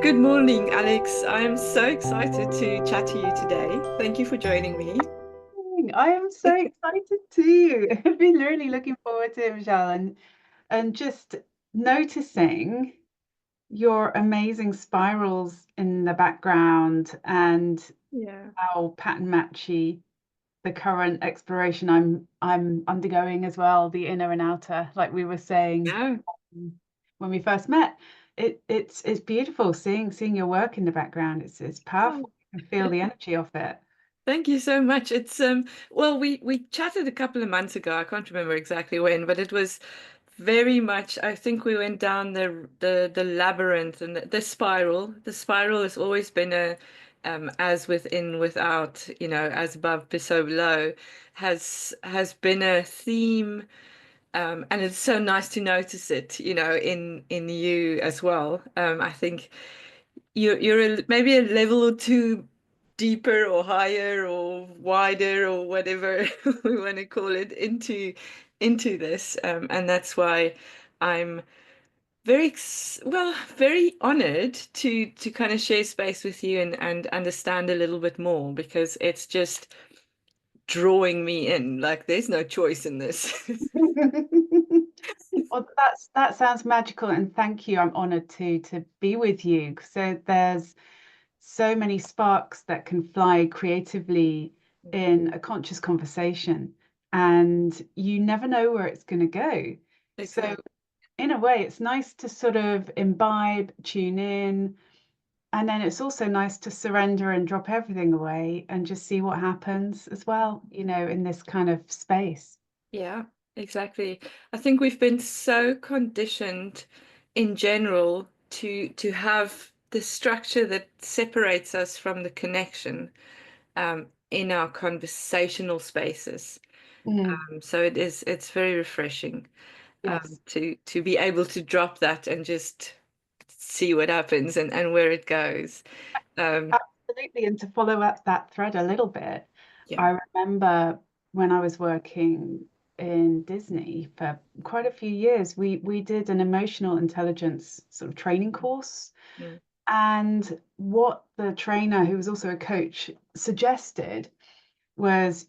Good morning, Alex. I'm so excited to chat to you today. Thank you for joining me. I am so excited too. I've been really looking forward to it, Michelle, and just noticing your amazing spirals in the background and Yeah. how pattern matchy the current exploration I'm undergoing as well, the inner and outer, like we were saying Yeah. when we first met. It's beautiful seeing your work in the background. It's Oh, powerful. You can feel the energy of it. thank you so much. It's well, we chatted a couple of months ago. I can't remember exactly when, but it was very much, I think we went down the labyrinth and the spiral. The spiral has always been a as within, without, as above, so below, has been a theme. And it's so nice to notice it, in you as well. I think maybe a level or two deeper or higher or wider or whatever we want to call it into this, and that's why I'm very honored to kind of share space with you and understand a little bit more because it's just drawing me in. Like there's no choice in this. Well, that sounds magical, and thank you. I'm honored to be with you. So there's so many sparks that can fly creatively in a conscious conversation, and you never know where it's going to go. So Exactly. in a way, it's nice to sort of imbibe, tune in, and then it's also nice to surrender and drop everything away and just see what happens as well, in this kind of space. Yeah, exactly. I think we've been so conditioned in general to have the structure that separates us from the connection in our conversational spaces. Mm, So it's very refreshing yes. to be able to drop that and just see what happens and where it goes. Um, Absolutely. And to follow up that thread a little bit, yeah. I remember when I was working in Disney for quite a few years, we did an emotional intelligence sort of training course. Mm, And what the trainer, who was also a coach, suggested was,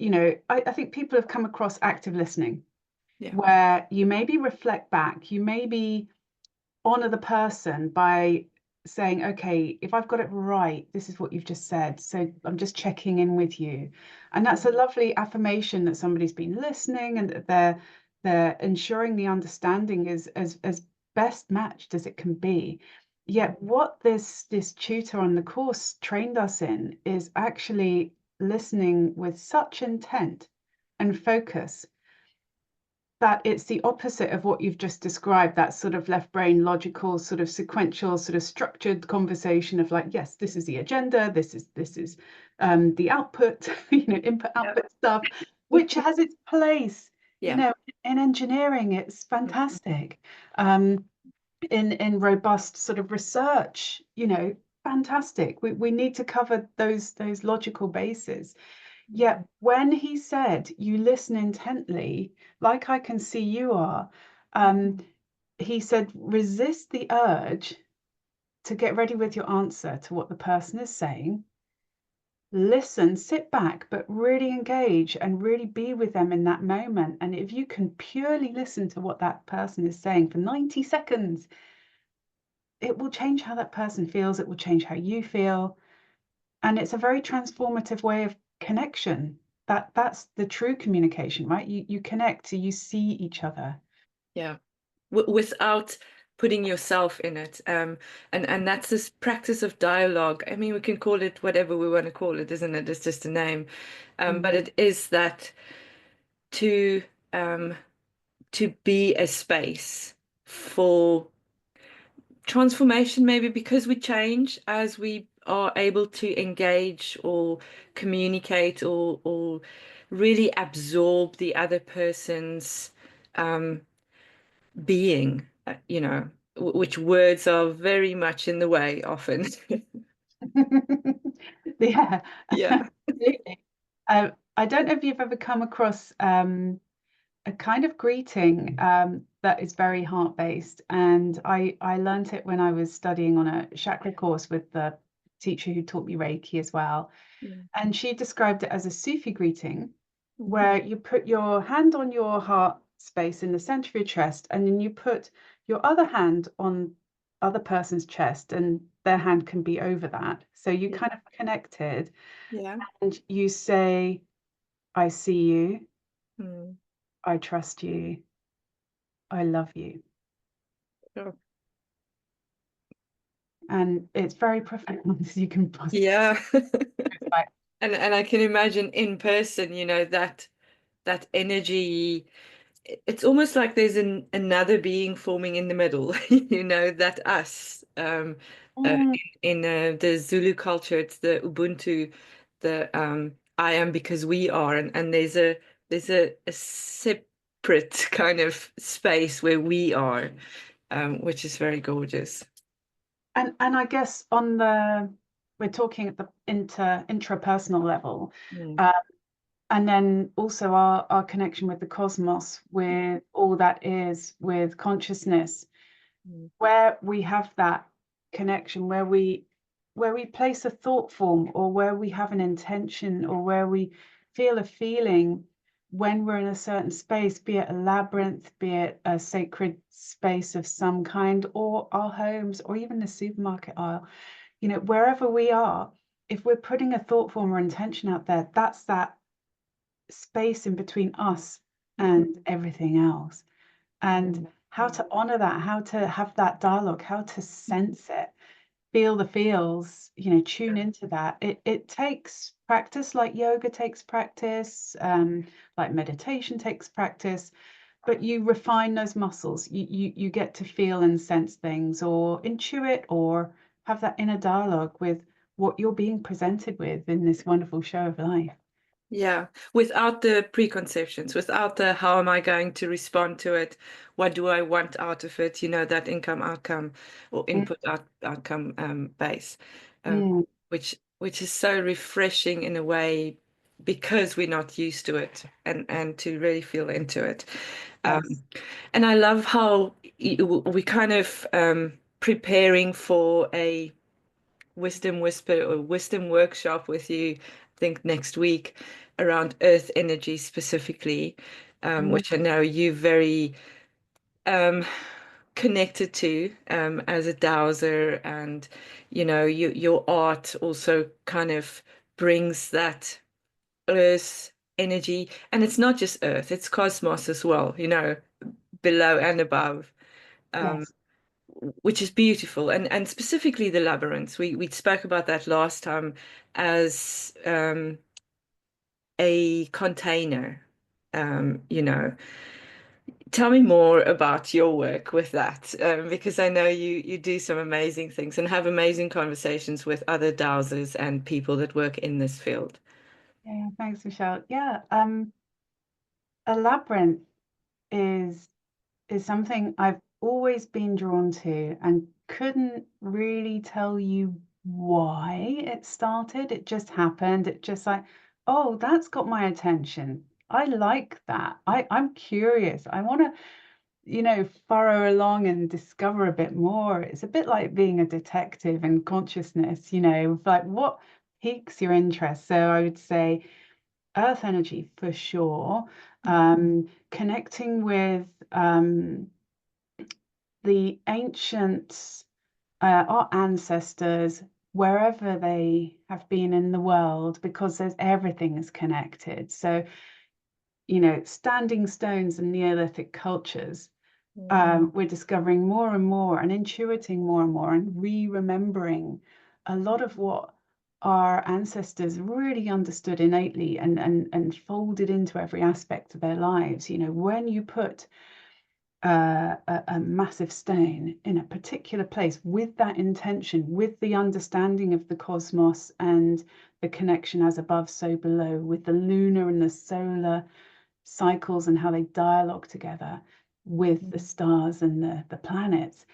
I think people have come across active listening, yeah. where you maybe reflect back, you maybe honor the person by saying, okay, if I've got it right, this is what you've just said. So I'm just checking in with you. And that's a lovely affirmation that somebody's been listening and that they're ensuring the understanding is as best matched as it can be. Yet what this tutor on the course trained us in is actually listening with such intent and focus that it's the opposite of what you've just described, that sort of left brain logical, sort of sequential, sort of structured conversation of like, yes, this is the agenda, this is the output, input Yeah. output stuff, which has its place. You Yeah. know, in engineering, it's Mm, fantastic. Um, in robust sort of research, fantastic. We need to cover those logical bases. Yet when he said, you listen intently, like I can see you are, um, he said, resist the urge to get ready with your answer to what the person is saying. Listen, sit back, but really engage and really be with them in that moment. And if you can purely listen to what that person is saying for 90 seconds, it will change how that person feels. It will change how you feel. And it's a very transformative way of connection. That's the true communication, right? You connect, so you see each other. yeah. Without putting yourself in it. And that's this practice of dialogue. I mean, we can call it whatever we want to call it, isn't it? It's just a name. But Mm. it is that to um, to be a space for transformation, maybe because we change as we are able to engage or communicate or really absorb the other person's um, being, which words are very much in the way often. Yeah, Yeah. absolutely. I don't know if you've ever come across a kind of greeting. that is very heart-based. And I learned it when I was studying on a chakra course with the teacher who taught me Reiki as well. Mm. And she described it as a Sufi greeting, Mm. where you put your hand on your heart space in the center of your chest, and then you put your other hand on other person's chest, and their hand can be over that. So you Yeah. kind of connected, Yeah. and you say, I see you, Mm. I trust you, I love you. Oh. And it's very profound as you can possibly. Yeah. It's like, And I can imagine in person, that energy. It's almost like there's another being forming in the middle, that us. mm, In the Zulu culture, it's the Ubuntu, the I am because we are, and there's a separate kind of space where we are, which is very gorgeous. and I guess on the we're talking at the intrapersonal level. Mm, uh, And then also our connection with the cosmos, with all that is, with consciousness, mm, where we have that connection, where we place a thought form, or where we have an intention, or where we feel a feeling when we're in a certain space, be it a labyrinth, be it a sacred space of some kind, or our homes, or even the supermarket aisle, wherever we are, if we're putting a thought form or intention out there, that's that space in between us and everything else. And how to honor that, how to have that dialogue, how to sense it, feel the feels, tune into that. It takes practice, like yoga takes practice, like meditation takes practice, but you refine those muscles. You get to feel and sense things, or intuit, or have that inner dialogue with what you're being presented with in this wonderful show of life. Yeah, without the preconceptions, without the how am I going to respond to it? What do I want out of it? That income outcome or Mm, input outcome base, um, mm, which is so refreshing in a way because we're not used to it, and to really feel into it. yes. And I love how we kind of preparing for a wisdom whisper or wisdom workshop with you, I think next week, around earth energy specifically, Mm, which I know you very um, connected to as a dowser, and your art also kind of brings that earth energy, and it's not just earth, it's cosmos as well, below and above. Um, yes. which is beautiful, and specifically the labyrinths. We spoke about that last time as a container. Tell me more about your work with that, because I know you do some amazing things and have amazing conversations with other dowsers and people that work in this field. Yeah, thanks, Michelle. Yeah, a labyrinth is is something I've always been drawn to, and couldn't really tell you why it started. It just happened. It just like, oh, that's got my attention. I like that. I'm curious. I want to, furrow along and discover a bit more. It's a bit like being a detective in consciousness, like what piques your interest. So I would say earth energy for sure. Connecting with the ancients, our ancestors, wherever they have been in the world, because everything is connected. So, standing stones and Neolithic cultures, Mm, we're discovering more and more, and intuiting more and more, and re-remembering a lot of what our ancestors really understood innately, and folded into every aspect of their lives. When you put a massive stone in a particular place with that intention, with the understanding of the cosmos and the connection as above, so below, with the lunar and the solar cycles and how they dialogue together with the stars and the planets.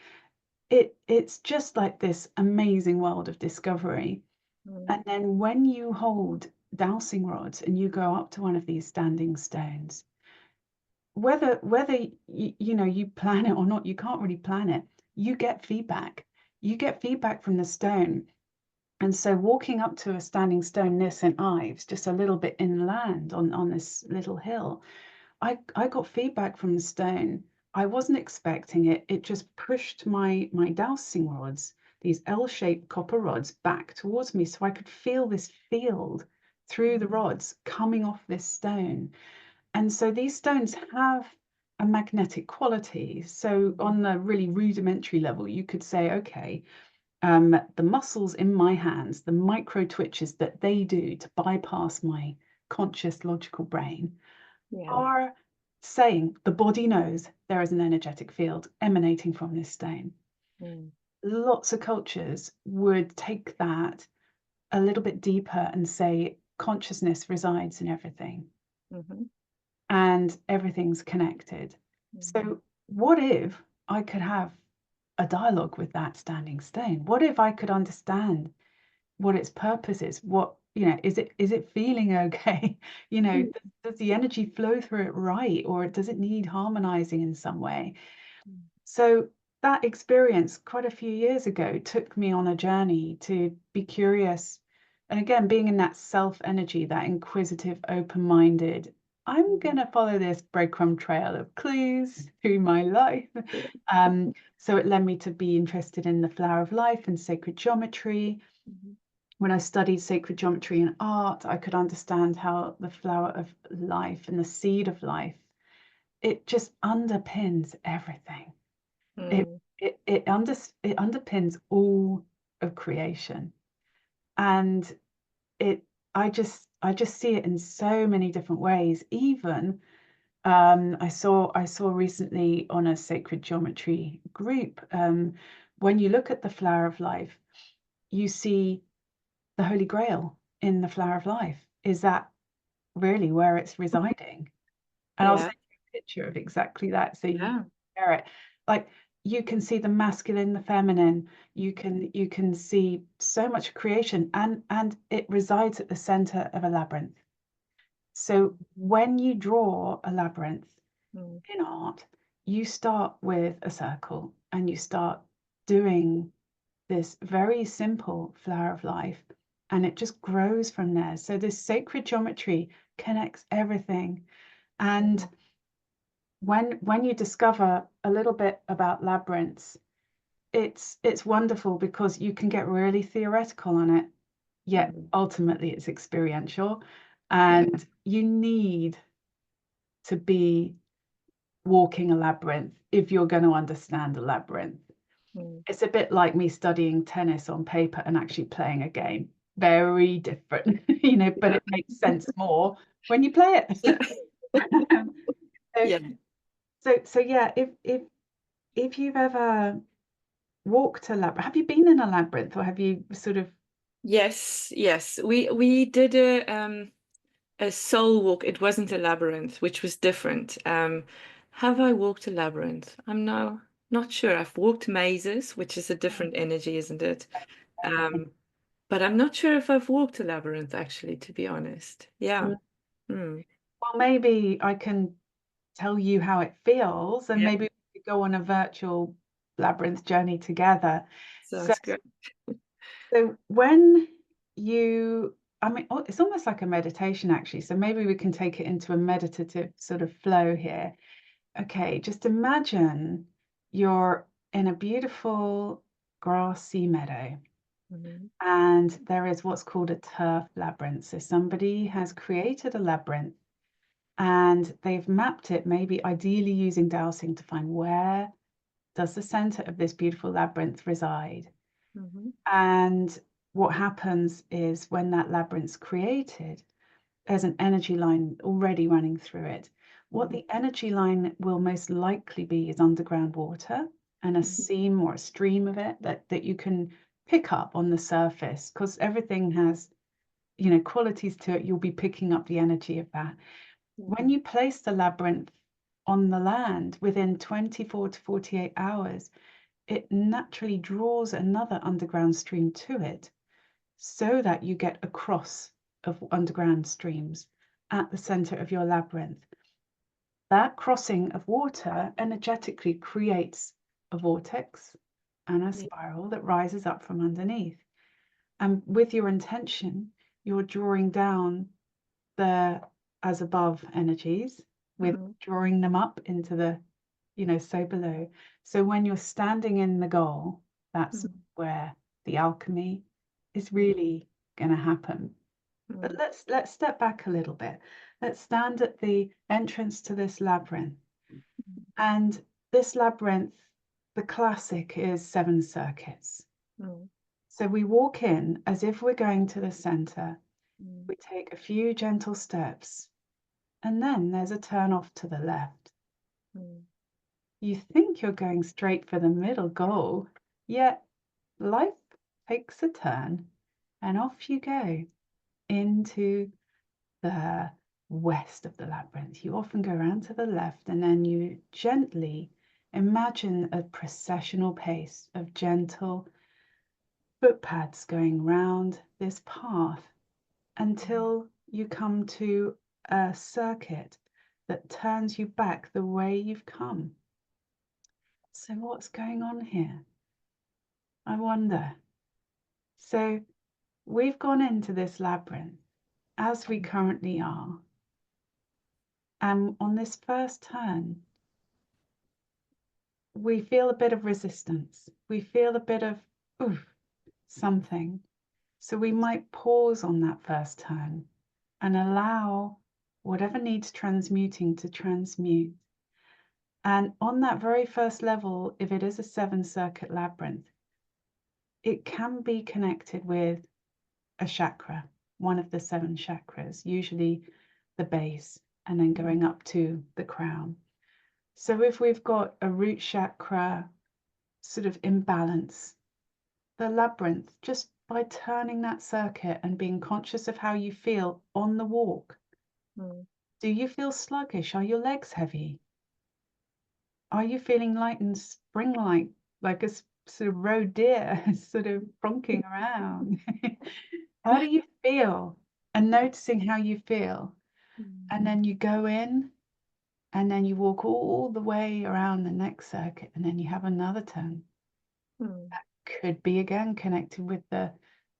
It's just like this amazing world of discovery. mm, And then when you hold dowsing rods and you go up to one of these standing stones, whether you plan it or not, you can't really plan it. You get feedback. You get feedback from the stone. And so walking up to a standing stone near St. Ives, just a little bit inland on this little hill, I got feedback from the stone. I wasn't expecting it. It just pushed my dowsing rods, these L-shaped copper rods, back towards me, so I could feel this field through the rods coming off this stone. And so these stones have a magnetic quality. So on the really rudimentary level, you could say, okay, the muscles in my hands, the micro twitches that they do to bypass my conscious logical brain, Yeah. are saying the body knows there is an energetic field emanating from this stone. Mm. Lots of cultures would take that a little bit deeper and say consciousness resides in everything Mm-hmm. and everything's connected. Mm. So, what if I could have a dialogue with that standing stone? What if I could understand what its purpose is? What, is it feeling okay? Does the energy flow through it right, or does it need harmonizing in some way? So that experience quite a few years ago took me on a journey to be curious. And again, being in that self energy, that inquisitive, open-minded, I'm going to follow this breadcrumb trail of clues through my life. Yeah. So it led me to be interested in the flower of life and sacred geometry. Mhm. When I studied sacred geometry and art, I could understand how the flower of life and the seed of life, it just underpins everything. It Mm. it underpins all of creation. And it I just see it in so many different ways. Even I saw recently on a sacred geometry group, when you look at the flower of life, you see the Holy Grail in the flower of life. Is that really where it's residing? And I'll Yeah. send you a picture of exactly that so you Yeah. can compare it. Like, you can see the masculine, the feminine. You can see so much creation, and it resides at the center of a labyrinth. So when you draw a labyrinth Mm. in art, you start with a circle and you start doing this very simple flower of life, and it just grows from there. So this sacred geometry connects everything. And when you discover a little bit about labyrinths, it's wonderful because you can get really theoretical on it, yet Mm. ultimately it's experiential, Yeah. and you need to be walking a labyrinth if you're going to understand a labyrinth. Mm. It's a bit like me studying tennis on paper and actually playing a game. Very different, but Yeah. it makes sense more when you play Yeah. it. Um, so, Yeah. so yeah, if you've ever walked a labyrinth, have you been in a labyrinth, or have you sort of? Yes, yes. We did a soul walk. It wasn't a labyrinth, which was different. Have I walked a labyrinth? I'm now not sure. I've walked mazes, which is a different energy, isn't it? Um, but I'm not sure if I've walked a labyrinth actually, to be honest. Yeah. Mm. Well, maybe I can tell you how it feels, and Yeah. maybe we could go on a virtual labyrinth journey together. So, Sounds good. so when I mean, it's almost like a meditation actually. So maybe we can take it into a meditative sort of flow here. Okay, just imagine you're in a beautiful grassy meadow, Mhm. and there is what's called a turf labyrinth. So somebody has created a labyrinth and they've mapped it, maybe ideally using dowsing, to find where does the center of this beautiful labyrinth reside. Mhm. And what happens is when that labyrinth's created, there's an energy line already running through it. What Mhm. the energy line will most likely be is underground water and a Mhm. seam or a stream of it that you can pick up on the surface, because everything has, qualities to it. You'll be picking up the energy of that. When Mhm. you place the labyrinth on the land within 24 to 48 hours, it naturally draws another underground stream to it, so that you get a cross of underground streams at the center of your labyrinth. that crossing of water energetically creates a vortex and a Yeah. spiral that rises up from underneath. And with your intention, you're drawing down the as above energies with Mm-hmm. drawing them up into the, so below. So when you're standing in the goal, that's Mm-hmm. where the alchemy is really going to happen. But Mm-hmm. let's step back a little bit. Let's stand at the entrance to this labyrinth. And this labyrinth, the classic is 7 circuits. Mm-hmm. So we walk in as if we're going to the center. Mm-hmm. We take a few gentle steps, and then there's a turn off to the left. You think you're going straight for the middle goal, yet life takes a turn, and off you go into the west of the labyrinth. You often go around to the left, and then you gently imagine a processional pace of gentle footpads going round this path until you come to a circuit that turns you back the way you've come. So what's going on here? I wonder. So we've gone into this labyrinth as we currently are. And on this first turn, we feel a bit of resistance. We feel a bit of, oof, something. So we might pause on that first turn and allow whatever needs transmuting to transmute. And on that very first level, if it is a 7-circuit labyrinth, it can be connected with a chakra, one of the 7 chakras, usually the base, and then going up to the crown. So if we've got a root chakra sort of imbalance, the labyrinth, just by turning that circuit and being conscious of how you feel on the walk. Do you feel sluggish? Are your legs heavy? Are you feeling light and spring-like, like a sort of roe deer, sort of pronking around? How do you feel? And noticing how you feel. And then you go in, and then you walk all the way around the next circuit, and then you have another turn. That could be again connected with the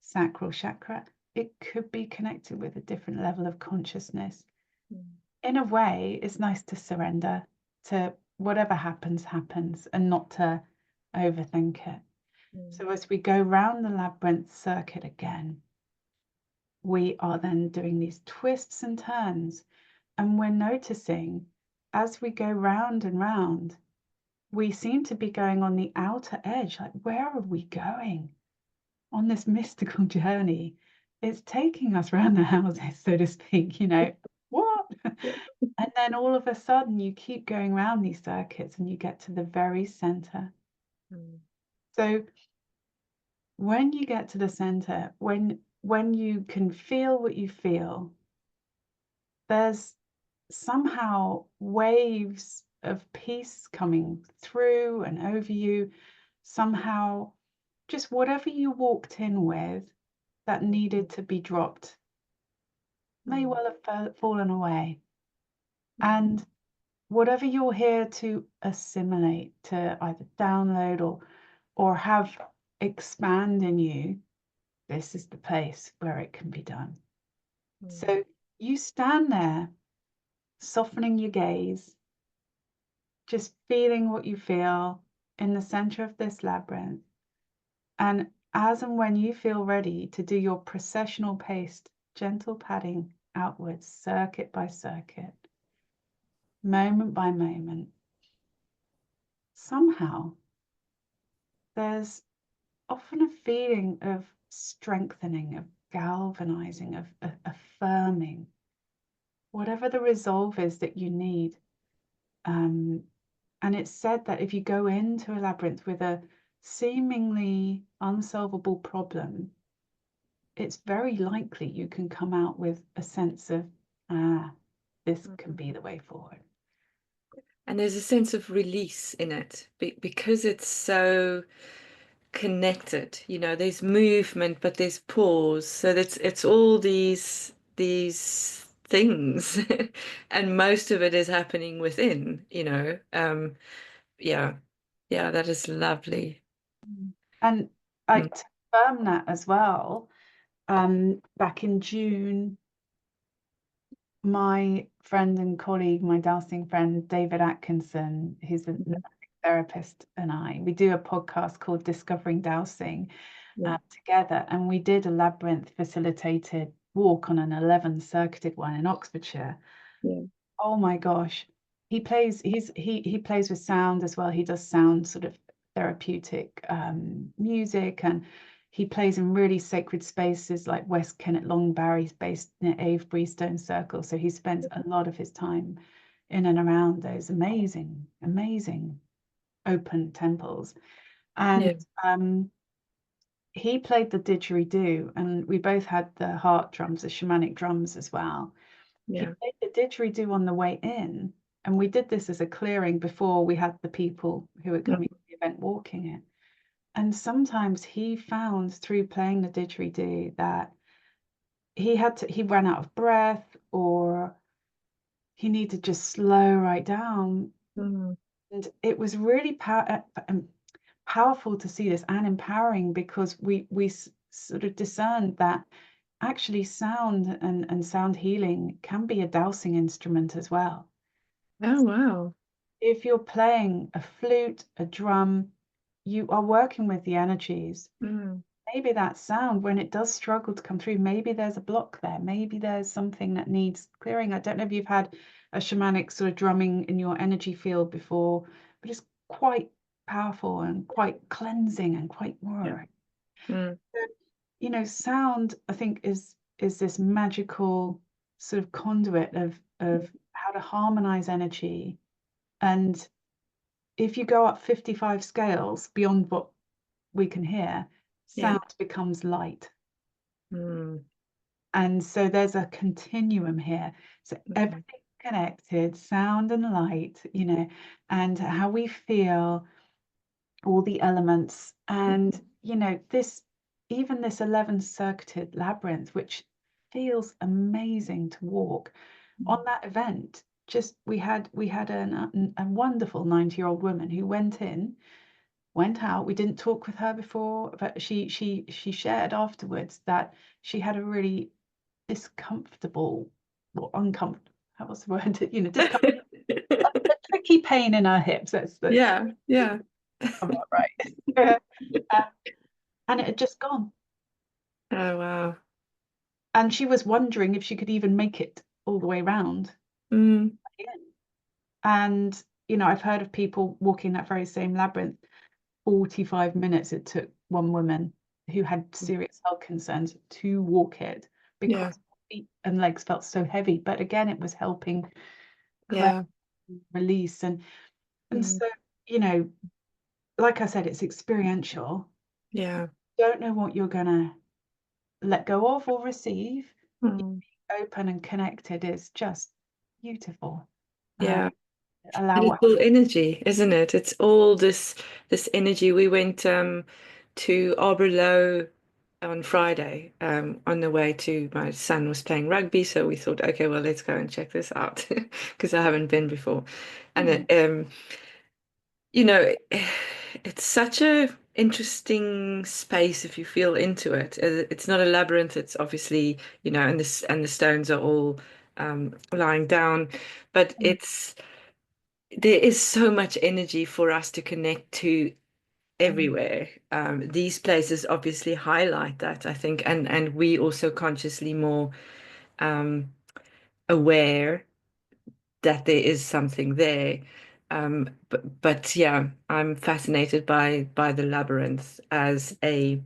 sacral chakra. It could be connected with a different level of consciousness. In a way, it's nice to surrender to whatever happens, happens, and not to overthink it. So as we go round the labyrinth circuit again, we are then doing these twists and turns, and we're noticing as we go round and round, we seem to be going on the outer edge. Like, where are we going on this mystical journey? It's taking us around the houses, so to speak, what? And then all of a sudden you keep going around these circuits and you get to the very center. So when you get to the center, when you can feel what you feel, there's somehow waves of peace coming through and over you. Somehow, just whatever you walked in with that needed to be dropped may well have fallen away. And whatever you're here to assimilate, to either download or have expand in you, this is the place where it can be done. So you stand there, softening your gaze, just feeling what you feel in the center of this labyrinth. And as and when you feel ready to do your processional paced, gentle padding outwards, circuit by circuit, moment by moment, somehow there's often a feeling of strengthening, of galvanizing, of affirming, whatever the resolve is that you need. And it's said that if you go into a labyrinth with a seemingly unsolvable problem, it's very likely you can come out with a sense of, this can be the way forward. And there's a sense of release in it because it's so connected. There's movement, but there's pause. So it's all these things, and most of it is happening within, yeah, yeah, that is lovely. And I Mm, to confirm that as well, back in June, my friend and colleague, my dowsing friend, David Atkinson, who's a mhm. therapist, and we do a podcast called Discovering Dowsing Yeah, together. And we did a labyrinth facilitated walk on an 11 circuited one in Oxfordshire. yeah, Oh my gosh. He plays with sound as well. He does sound sort of therapeutic music, and he plays in really sacred spaces like West Kennet Longbarry, based near Avebury Stone Circle. So he spends a lot of his time in and around those amazing, amazing open temples. And yeah, he played the didgeridoo, and we both had the heart drums, the shamanic drums as well. He yeah. played the didgeridoo on the way in, and we did this as a clearing before we had the people who were coming to the event walking it. And sometimes he found through playing the didgeridoo that he ran out of breath, or he needed to just slow right down. Mm, And it was really powerful to see this, and empowering, because we sort of discerned that actually sound and sound healing can be a dowsing instrument as well. oh wow. If you're playing a flute, a drum, you are working with the energies. Mm, Maybe that sound, when it does struggle to come through, maybe there's a block there. Maybe there's something that needs clearing. I don't know if you've had a shamanic sort of drumming in your energy field before, but it's quite powerful and quite cleansing and quite yeah. more. Mm, Sound, I think, is this magical sort of conduit of how to harmonize energy. And if you go up 55 scales beyond what we can hear, yeah. sound becomes light. Mm, And so there's a continuum here. So mm, everything's connected, sound and light, and how we feel, all the elements. And, even this 11 circuited labyrinth, which feels amazing to walk on mm, that event. Just we had a wonderful 90-year-old woman who went out. We didn't talk with her before, but she shared afterwards that she had a really discomfortable or uncomfortable, how was the word? Discomfort, a tricky pain in her hips. That's yeah, yeah. about right. Uh, and it had just gone. Oh wow. And she was wondering if she could even make it all the way round. Mm, And, I've heard of people walking that very same labyrinth. 45 minutes it took one woman who had serious health concerns to walk it, yeah, because her feet and legs felt so heavy. But again, it was helping cleanse, yeah. release. And Mm, so, you know, like I said, it's experiential. yeah. Don't know what you're gonna let go of or receive. Mm, Open and connected is just beautiful. Uh, yeah. allow And it's what. all energy, isn't it? It's all this energy. We went to Arbor on Friday on the way to my son was playing rugby, so we thought, okay, well, let's go and check this out because I haven't been before. And Hmm. you know, it's such a interesting space if you feel into it. It's not a labyrinth. It's obviously, and the stones are all lying down, but it's there is so much energy for us to connect to everywhere. These places obviously highlight that, I think, and we also consciously more um, aware that there is something there. But yeah, I'm fascinated by the labyrinth as a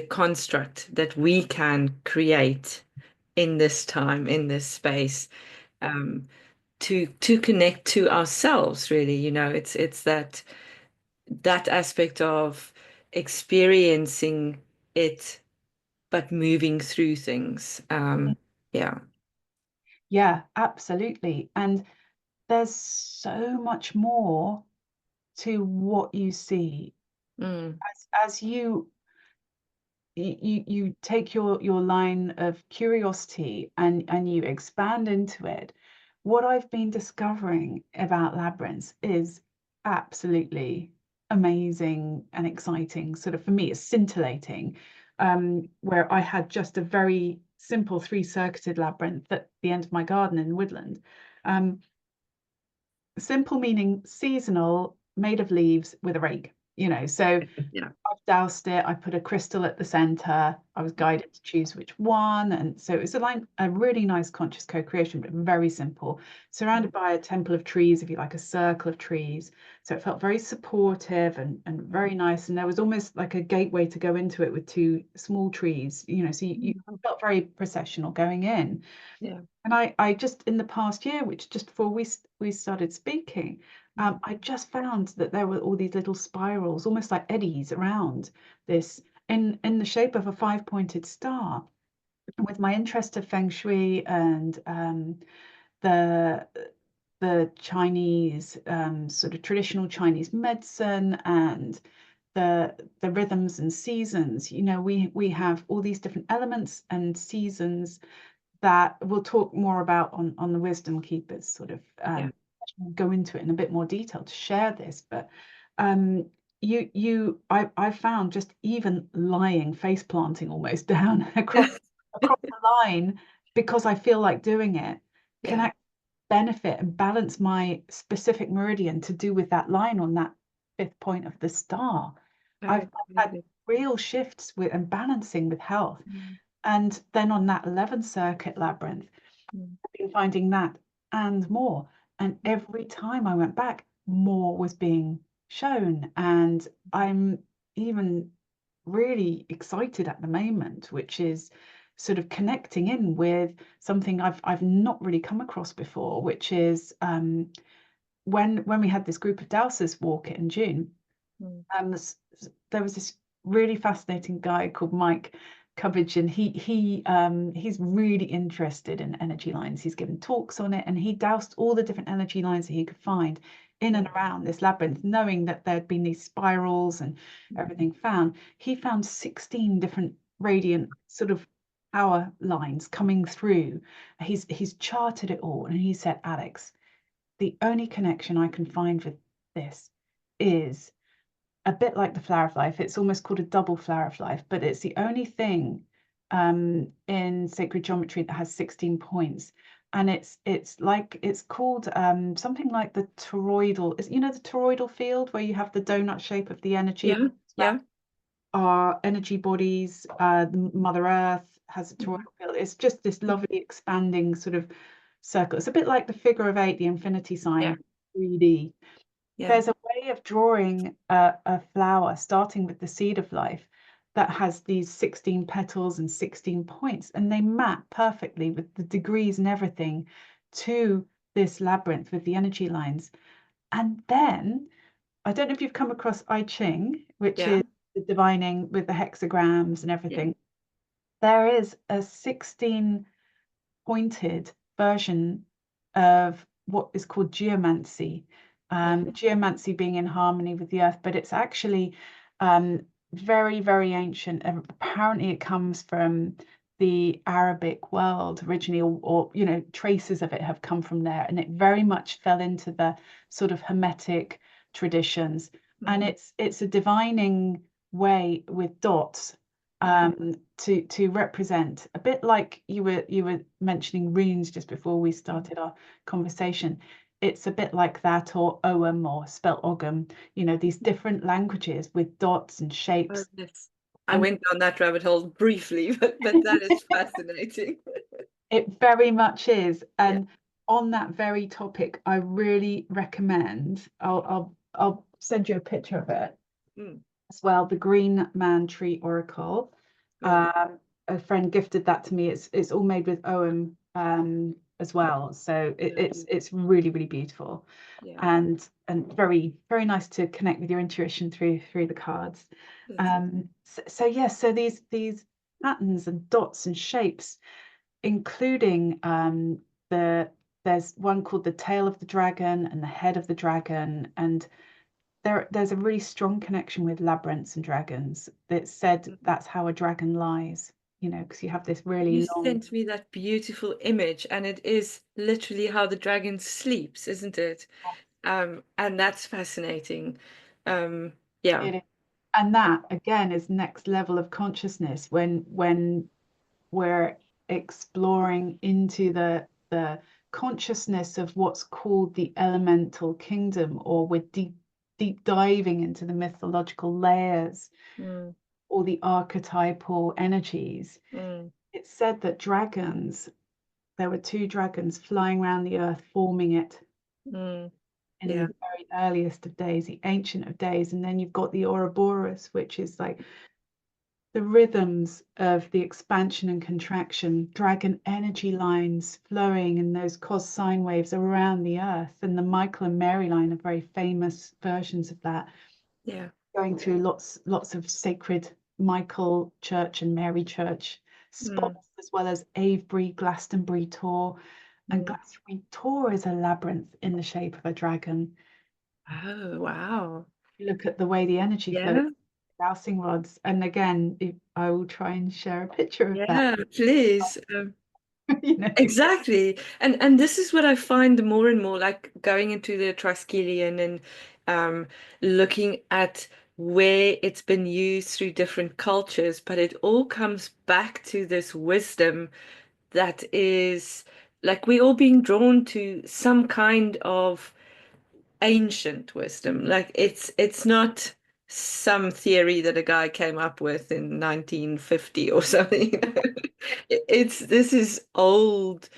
construct that we can create in this time, in this space, um, to connect to ourselves, really. It's that aspect of experiencing it, but moving through things. Yeah. Yeah, absolutely. And there's so much more to what you see Mm, as you you take your line of curiosity and you expand into it. What I've been discovering about labyrinths is absolutely amazing and exciting. Sort of for me, it's scintillating. Where I had just a very simple three-circuited labyrinth at the end of my garden in woodland. Um, Simple meaning seasonal, made of leaves with a rake, so Yeah. I've doused it. I put a crystal at the center. I was guided to choose which one. And so it's a really nice conscious co-creation, but very simple, surrounded by a temple of trees, if you like, a circle of trees. So it felt very supportive and very nice. And there was almost like a gateway to go into it with two small trees, so you felt very processional going in. Yeah. And I just in the past year, which just before we started speaking, I just found that there were all these little spirals, almost like eddies around this in the shape of a five-pointed star. And with my interest of feng shui and the the Chinese sort of traditional Chinese medicine and the rhythms and seasons, we have all these different elements and seasons that we'll talk more about on the Wisdom Keepers, sort of Yeah. go into it in a bit more detail to share this. But I found just even lying, face planting almost down across the line because I feel like doing it can Yeah. actually benefit and balance my specific meridian to do with that line on that fifth point of the star. Oh, I've had absolutely. real shifts with and balancing with health. Mm, And then on that 11th circuit labyrinth, mm, I've been finding that and more. And every time I went back, more was being shown. And I'm even really excited at the moment, which is sort of connecting in with something I've not really come across before, which is when we had this group of dowsers walk it in June, mm, there was this really fascinating guy called Mike Cubbage, and he's really interested in energy lines. He's given talks on it, and he doused all the different energy lines that he could find in and mm, around this labyrinth, knowing that there'd been these spirals and mm. everything found. He found 16 different radiant sort of power lines coming through. He's charted it all, and he said, Alex, the only connection I can find with this is a bit like the flower of life. It's almost called a double flower of life, but it's the only thing in sacred geometry that has 16 points. And it's called something like the toroidal, the toroidal field where you have the donut shape of the energy Yeah. Yeah. our energy bodies. The Mother Earth has a Mm. toroidal field. It's just this lovely expanding sort of circle. It's a bit like the figure of eight, the infinity Yeah. sign, 3D. Yeah. There's a way of drawing a flower, starting with the seed of life, that has these 16 petals and 16 points, and they map perfectly with the degrees and everything to this labyrinth with the energy lines. And then, I don't know if you've come across I Ching, which Yeah. is the divining with the hexagrams and Yeah. everything. There is a 16 pointed version of what is called geomancy. Yeah. Geomancy being in harmony with the earth, but it's actually very, very ancient. Apparently, it comes from the Arabic world originally, or traces of it have come from there, and it very much fell into the sort of Hermetic traditions. And Mm. it's a divining way with dots Okay. to represent, a bit like you were mentioning runes just before we Mm. started our conversation. It's a bit like that, or Ogham, or spelt Ogham, these different languages with dots and Oh, shapes. yes. I And went down that rabbit hole briefly, but that is fascinating. it very much is. Yeah. And on that very topic, I really recommend, I'll send you a picture of it Mm. as well, the Green Man Tree Oracle. Oh, A friend gifted that to me. It's all made with Ogham as well, so lovely. it's really, really beautiful, Yeah. and very, very nice to connect with your intuition through the cards. That's it. So yes, so these patterns and dots and shapes, including the there's one called the tail of the dragon and the head of the dragon, and there's a really strong connection with labyrinths and dragons. That said that's how a dragon lies, you know, because you have this You really long. sent me that beautiful image, and it is literally how the dragon sleeps, isn't it? And that's fascinating. Um, yeah. It is. And that again is next level of consciousness when we're exploring into the consciousness of what's called the elemental kingdom, or we're deep diving into the mythological layers Mm, or the archetypal energies. mm, It's said that dragons, there were two dragons flying around the earth, forming it mm, in yeah. the very earliest of days, the ancient of days. And then you've got the Ouroboros, which is like the rhythms of the expansion and contraction, dragon energy lines flowing in those cos sine waves around the earth. And the Michael and Mary line are very famous versions of that, Yeah. going through lots of sacred Michael Church and Mary Church Mm, spots, as well as Avebury, Glastonbury Tor. And mm. Glastonbury Tor is a labyrinth in the shape of a dragon. Oh, wow. Look at the way the energy flows, Yeah. dowsing rods. And again, I will try and share a picture of that. Yeah, please. You know, Exactly. And this is what I find more and more, like going into the Triskelion and um, looking at where it's been used through different cultures, but it all comes back to this wisdom that is like we're all being drawn to some kind of ancient wisdom. Like it's not some theory that a guy came up with in 1950 or something. It's this is old,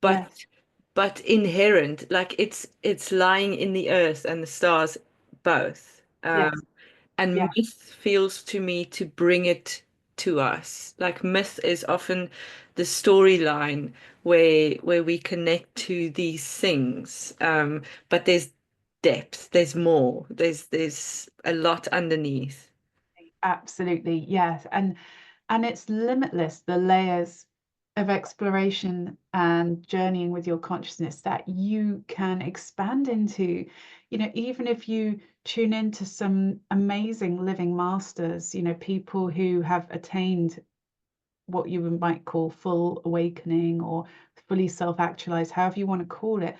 but yes, inherent. Like it's lying in the earth and the stars both. yes, And yes. myth feels to me to bring it to us. Like myth is often the storyline where we connect to these things. But there's depth, there's more, there's a lot underneath. Absolutely, yes. And it's limitless, the layers of exploration and journeying with your consciousness that you can expand into. You know, even if you tune into some amazing living masters, you know, people who have attained what you might call full awakening or fully self-actualized, however you want to call it,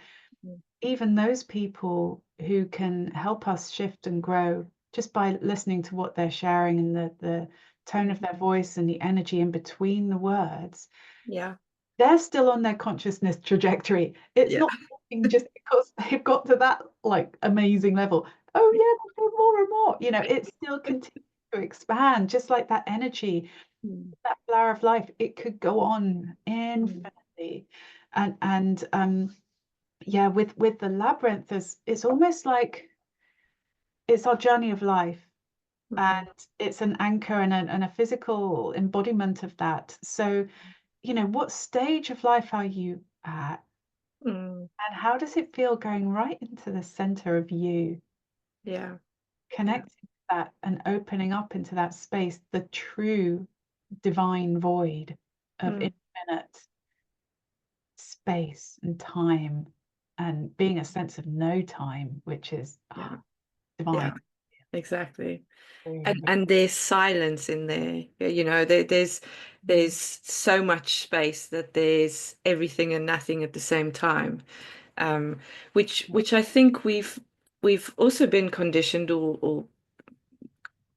even those people who can help us shift and grow just by listening to what they're sharing and the tone of their voice and the energy in between the words, Yeah, they're still on their consciousness trajectory. It's yeah. not working just because they've got to that like amazing level. Oh yeah, there's more and more. You know, it still continues to expand, just like that energy, Mm, that flower of life. It could go on mm, infinitely. And yeah, with the labyrinth, it's almost like it's our journey of life, mm, and it's an anchor and a physical embodiment of that. So, you know, what stage of life are you at, mm. and how does it feel going right into the center of you, Yeah, yeah, connecting to that and opening up into that space, the true divine void of mm, infinite space and time, and being a sense of no time, which is yeah, yeah, divine. exactly. Really, And really. and there's silence in there. You know, there's so much space that there's everything and nothing at the same time. Um, which I think we've also been conditioned or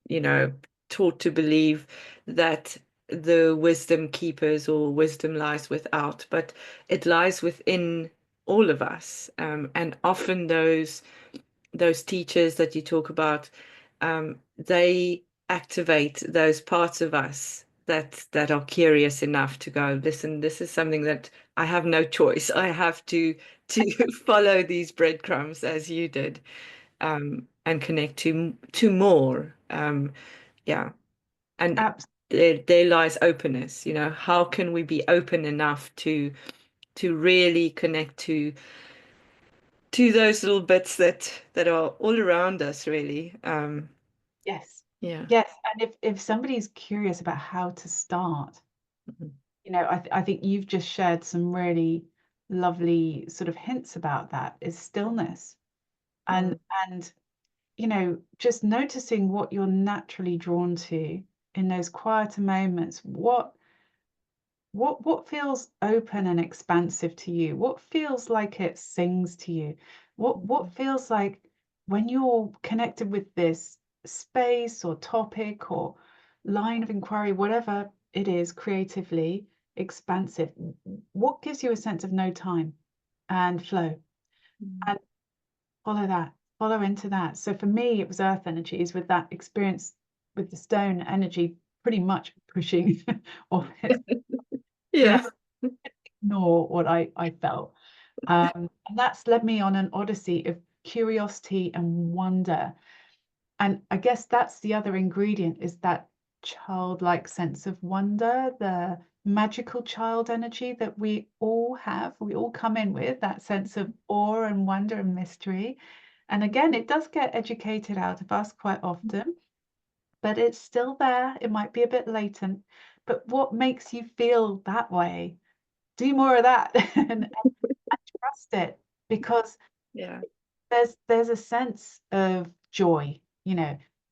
you know taught to believe that the wisdom keepers or wisdom lies without, but it lies within all of us. And often those teachers that you talk about, they activate those parts of us that are curious enough to go, listen, this is something that I have no choice. I have to follow these breadcrumbs as you did, and connect to more. Yeah, and Absolutely. there lies openness. You know, how can we be open enough to really connect to those little bits that are all around us, really. Yes. Yeah. Yes. And if somebody's curious about how to start, Mhm. you know, I think you've just shared some really lovely sort of hints about that is stillness. And Mm, and just noticing what you're naturally drawn to in those quieter moments. What feels open and expansive to you? What feels like it sings to you? What feels like when you're connected with this space or topic or line of inquiry, whatever it is, creatively expansive, what gives you a sense of no time and flow? Mm. And follow that, follow into that. So for me, it was earth energies with that experience with the stone energy pretty much pushing off it. Yeah, Yeah. ignore what I felt. And that's led me on an odyssey of curiosity and wonder. And I guess that's the other ingredient is that childlike sense of wonder, the magical child energy that we all have. We all come in with that sense of awe and wonder and mystery. And again, it does get educated out of us quite often, but it's still there. It might be a bit latent. But what makes you feel that way? Do more of that and trust it because Yeah. there's a sense of joy.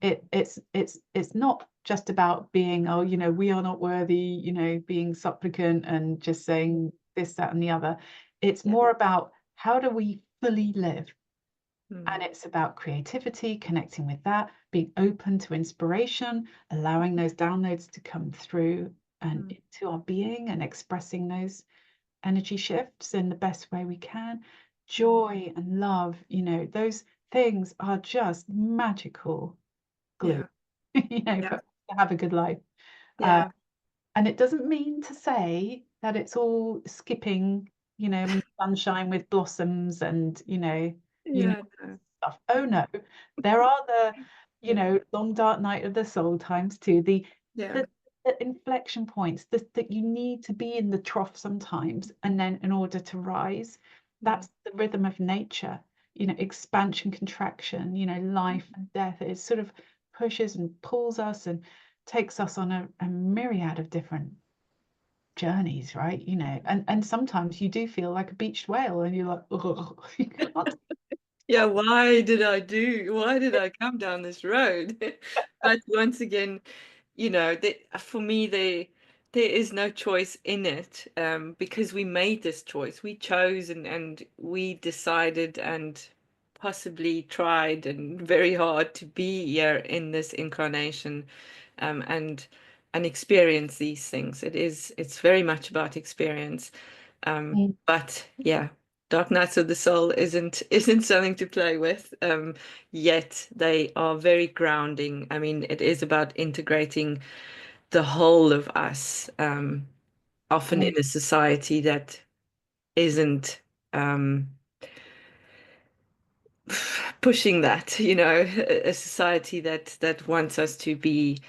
It's not just about being, oh, we are not worthy, being supplicant and just saying this, that, and the other. It's Yeah. more about how do we fully live. Mm. And it's about creativity, connecting with that, being open to inspiration, allowing those downloads to come through and Mm. into our being and expressing those energy shifts in the best way we can. Mm. Joy and love, those things are just magical glue, Yeah. for Yeah. us to have a good life. Uh, Yeah. and it doesn't mean to say that it's all skipping, in sunshine with blossoms and, Yeah. No. stuff. Oh no, there are the, Yeah. long dark night of the soul times too. Yeah. The inflection points that you need to be in the trough sometimes, and then in order to rise, Mm. that's the rhythm of nature. Expansion, contraction. Life and death. It sort of pushes and pulls us and takes us on a myriad of different journeys, right? And sometimes you do feel like a beached whale, and you're like, oh, you can't. Yeah, why did I come down this road? But once again, for me, there is no choice in it, because we made this choice. We chose and we decided and possibly tried and very hard to be here in this incarnation, and experience these things. It's very much about experience. Mm, But yeah, Dark Nights of the Soul isn't something to play with. Yet they are very grounding. I mean, it is about integrating the whole of us, often mm, in a society that isn't pushing that, a society that wants us to be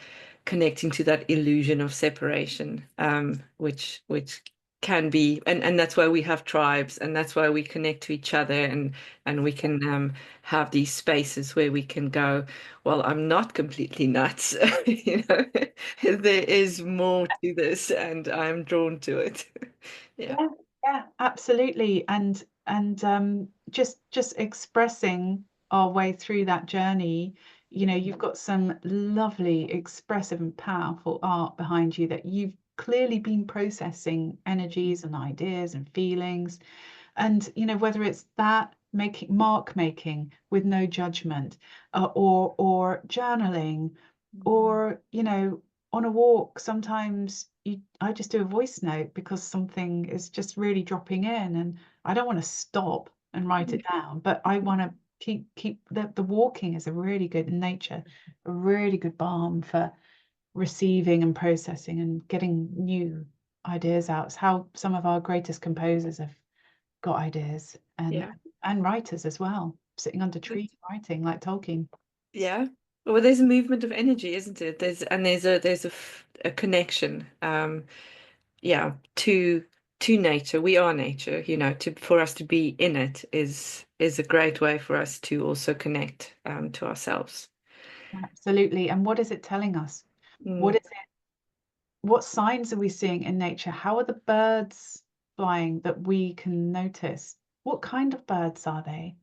connecting to that illusion of separation, which can be, and that's why we have tribes, and that's why we connect to each other, and we can have these spaces where we can go, well, I'm not completely nuts, there is more to this, and I'm drawn to it. Yeah. yeah, yeah, absolutely. And just expressing our way through that journey. You've got some lovely, expressive and powerful art behind you that you've clearly been processing energies and ideas and feelings. And whether it's that making mark making with no judgment, or journaling, or on a walk, sometimes I just do a voice note because something is just really dropping in, and I don't want to stop and write it down, but I want to keep the walking is a really good in nature, a really good balm for receiving and processing and getting new ideas out. It's how some of our greatest composers have got ideas, Yeah. and writers as well, sitting under trees writing like Tolkien. Yeah. Well, there's a movement of energy, isn't it? There's a connection, yeah, to nature. We are nature, to for us to be in it is a great way for us to also connect to ourselves. Absolutely. And what is it telling us? What Mm. is it? What signs are we seeing in nature? How are the birds flying that we can notice? What kind of birds are they?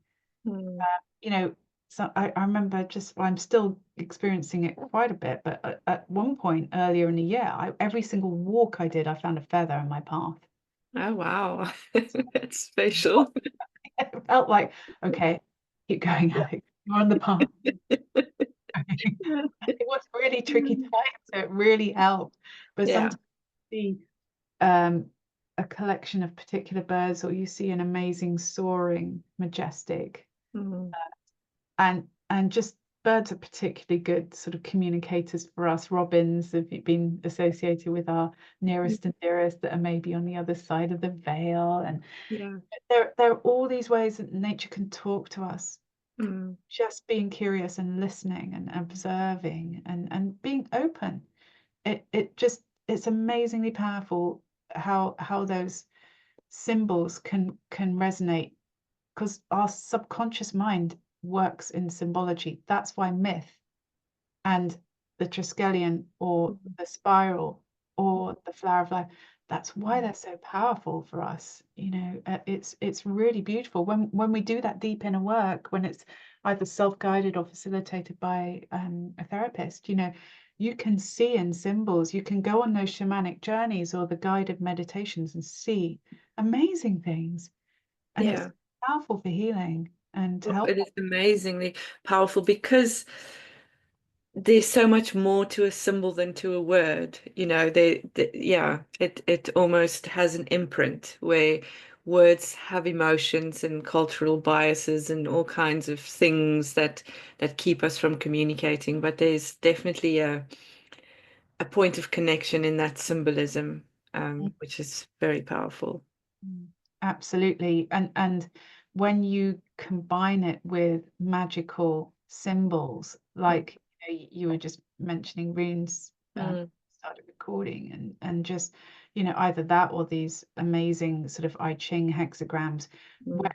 Mm. You know, so I remember just, I'm still experiencing it quite a bit, but at one point earlier in the year, every single walk I did, I found a feather in my path. Oh, wow. That's special. It felt like, okay, keep going, Alex. You're on the path. It was really tricky time, so it really helped. But Yeah. sometimes you see um, a collection of particular birds, or you see an amazing soaring, majestic, Mm, and just birds are particularly good sort of communicators for us. Robins have been associated with our mm, nearest and dearest that are maybe on the other side of the veil, and yeah. there are all these ways that nature can talk to us. Mm, Just being curious and listening and observing and being open. It just, it's amazingly powerful how those symbols can resonate, because our subconscious mind works in symbology. That's why myth and the Triskelion or mm, the spiral or the flower of life, that's why mm, they're so powerful for us. It's really beautiful when we do that deep inner work, when it's either self-guided or facilitated by a therapist. You can see in symbols, you can go on those shamanic journeys or the guided meditations and see amazing things, and it's yeah. powerful for healing and to Oh, help. it is amazingly powerful because there's so much more to a symbol than to a word. Yeah, it almost has an imprint where words have emotions and cultural biases and all kinds of things that keep us from communicating. But there's definitely a point of connection in that symbolism, which is very powerful. Mm, absolutely. And when you combine it with magical symbols, like you were just mentioning runes, Mm, started recording, and just, either that or these amazing sort of I Ching hexagrams, mm,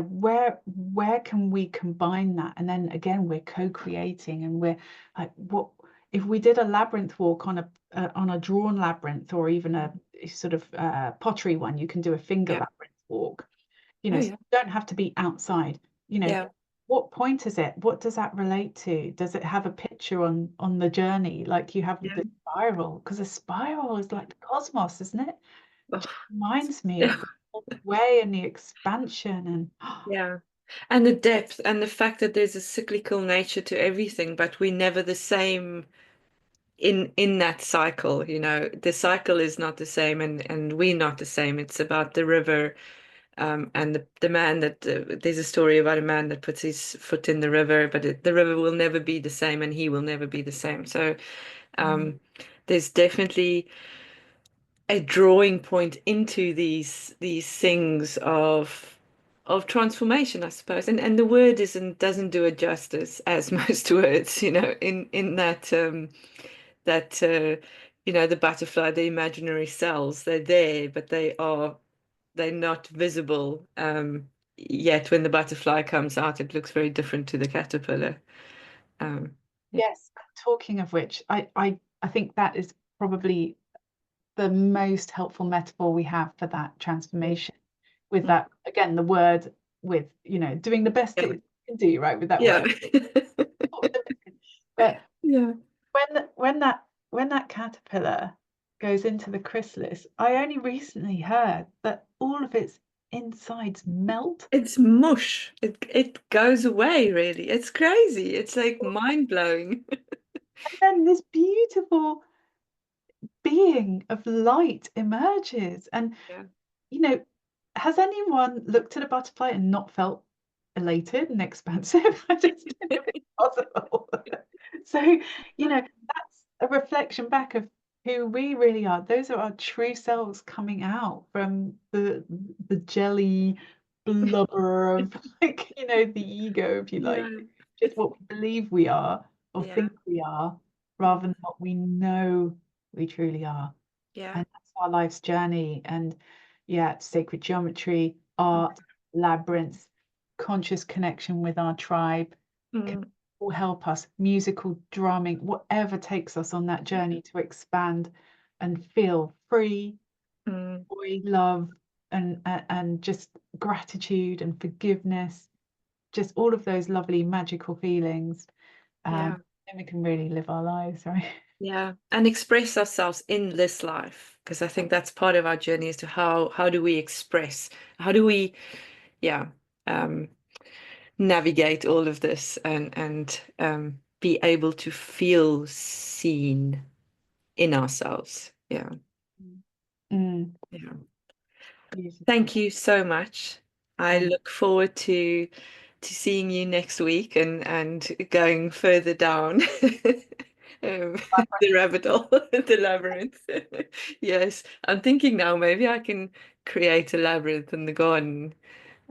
where, where can we combine that? And then again, we're co-creating, and we're like, what if we did a labyrinth walk on a drawn labyrinth, or even a sort of pottery one? You can do a finger yeah. labyrinth walk. Oh, So yeah. you don't have to be outside. Yeah. What point is it? What does that relate to? Does it have a picture on the journey, like you have with Yeah. the spiral? Because a spiral is like the cosmos, isn't it? Oh, Just reminds me yeah. of the way and the expansion and Yeah. And the depth and the fact that there's a cyclical nature to everything, but we're never the same in that cycle, The cycle is not the same and we're not the same. It's about the river, and the man that there's a story about a man that puts his foot in the river, but the river will never be the same and he will never be the same. So Mm, um, there's definitely a drawing point into these things of transformation, I suppose. And the word doesn't do it justice as most words, in that the butterfly, the imaginary cells, they're there, but they're not visible. Yet when the butterfly comes out, it looks very different to the caterpillar. Um, yeah. yes, talking of which, I think that is probably the most helpful metaphor we have for that transformation, with Mm. that, again, the word, with doing the best Yeah. it can do, right, with that Yeah. word. But Yeah. when that caterpillar goes into the chrysalis, I only recently heard that all of its insides melt. It's mush. It goes away, really. It's crazy. It's like mind blowing. And then this beautiful being of light emerges. And, Yeah. you know, has anyone looked at a butterfly and not felt elated and expansive? I just don't know if it's possible. So, that's a reflection back of who we really are. Those are our true selves coming out from the jelly blubber of, like, the ego, if you Yeah. like. Just what we believe we are or Yeah. think we are, Mm. rather than what we know we truly are. Yeah. And that's our life's journey. And yeah, sacred geometry, art, labyrinths, conscious connection with our tribe can Mm. all help us. Musical, drumming, whatever takes us on that journey to expand and feel free, Mm. joy, love, and just gratitude and forgiveness. just all of those lovely magical feelings. Yeah. Then we can really live our lives, right? Yeah. And express ourselves in this life. Because I think that's part of our journey as to how do we express, how do we, yeah, um, navigate all of this and be able to feel seen in ourselves. Yeah. Mm, Yeah. beautiful. Thank you so much. I Thank look forward to seeing you next week and going further down the rabbit hole, the labyrinth. Yes, I'm thinking now maybe I can create a labyrinth in the garden.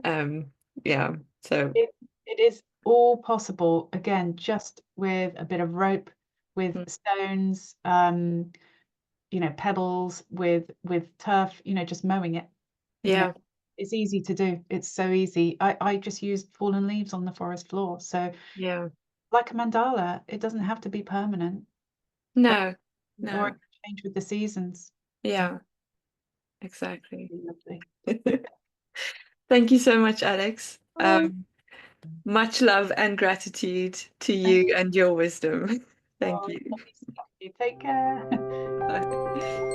Um, yeah, so it, it is all possible, again, just with a bit of rope, with mm, stones, pebbles, with turf, just mowing it, isn't yeah, it? It's easy to do. It's so easy. I just used fallen leaves on the forest floor. So yeah. like a mandala, it doesn't have to be permanent No, or it no, can change with the seasons. So yeah, exactly. lovely. Thank you so much, Alex. Oh, Much love and gratitude to thank you and your wisdom. Thank you. you. Lovely stuff. You take care. Bye.